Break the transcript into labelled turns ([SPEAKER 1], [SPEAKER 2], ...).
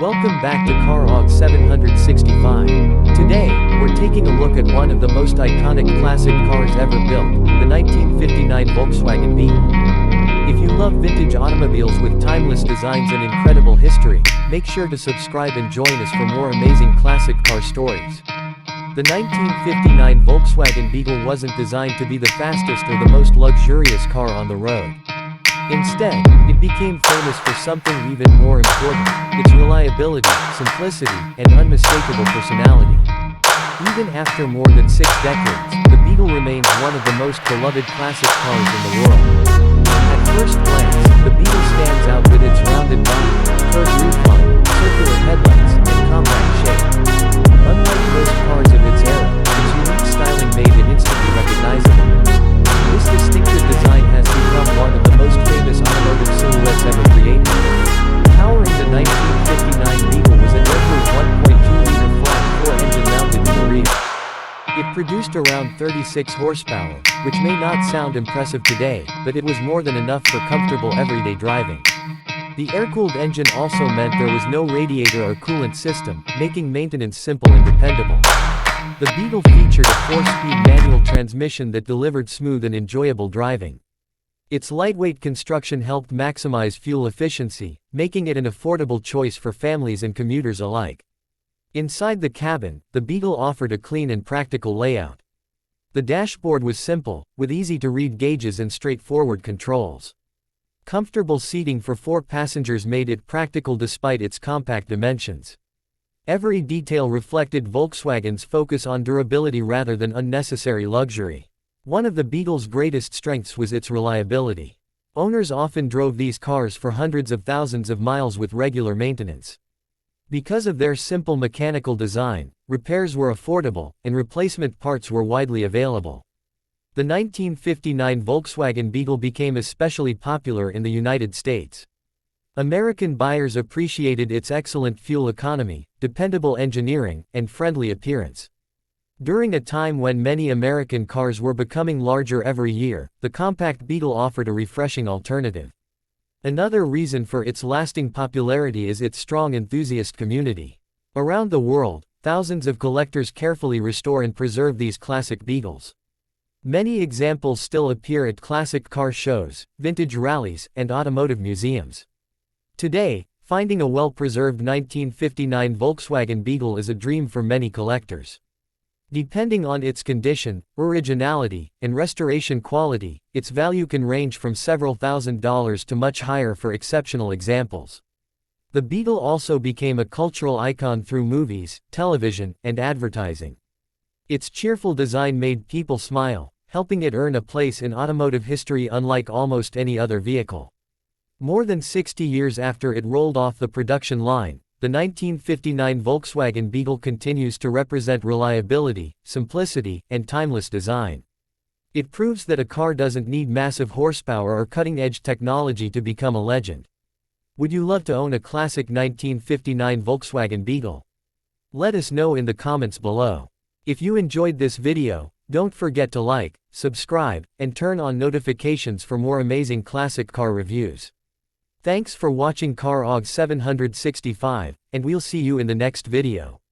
[SPEAKER 1] Welcome back to CarOg 765. Today, we're taking a look at one of the most iconic classic cars ever built, the 1959 Volkswagen Beetle. If you love vintage automobiles with timeless designs and incredible history, make sure to subscribe and join us for more amazing classic car stories. The 1959 Volkswagen Beetle wasn't designed to be the fastest or the most luxurious car on the road. Instead, it became famous for something even more important: its reliability, simplicity, and unmistakable personality. Even after more than 6 decades, the Beetle remains one of the most beloved classic cars in the world. At first glance, the Beetle stands out with its rounded body, curved roofline, circular headlights, and compact shape. Unlike most cars of its era, its unique styling made it instantly recognizable. This distinctive design has become one of the most famous automotive silhouettes ever created. Powering the 1959 Beetle was an air-cooled 1.2-liter flat-4 engine mounted in the rear. It produced around 36 horsepower, which may not sound impressive today, but it was more than enough for comfortable everyday driving. The air-cooled engine also meant there was no radiator or coolant system, making maintenance simple and dependable. The Beetle featured a 4-speed manual transmission that delivered smooth and enjoyable driving. Its lightweight construction helped maximize fuel efficiency, making it an affordable choice for families and commuters alike. Inside the cabin, the Beetle offered a clean and practical layout. The dashboard was simple, with easy-to-read gauges and straightforward controls. Comfortable seating for 4 passengers made it practical despite its compact dimensions. Every detail reflected Volkswagen's focus on durability rather than unnecessary luxury. One of the Beetle's greatest strengths was its reliability. Owners often drove these cars for hundreds of thousands of miles with regular maintenance. Because of their simple mechanical design, repairs were affordable, and replacement parts were widely available. The 1959 Volkswagen Beetle became especially popular in the United States. American buyers appreciated its excellent fuel economy, dependable engineering, and friendly appearance. During a time when many American cars were becoming larger every year, the compact Beetle offered a refreshing alternative. Another reason for its lasting popularity is its strong enthusiast community. Around the world, thousands of collectors carefully restore and preserve these classic Beetles. Many examples still appear at classic car shows, vintage rallies, and automotive museums. Today, finding a well-preserved 1959 Volkswagen Beetle is a dream for many collectors. Depending on its condition, originality, and restoration quality, its value can range from several $1,000s to much higher for exceptional examples. The Beetle also became a cultural icon through movies, television, and advertising. Its cheerful design made people smile, helping it earn a place in automotive history unlike almost any other vehicle. More than 60 years after it rolled off the production line, the 1959 Volkswagen Beetle continues to represent reliability, simplicity, and timeless design. It proves that a car doesn't need massive horsepower or cutting-edge technology to become a legend. Would you love to own a classic 1959 Volkswagen Beetle? Let us know in the comments below. If you enjoyed this video, don't forget to like, subscribe, and turn on notifications for more amazing classic car reviews. Thanks for watching CarOg 765, and we'll see you in the next video.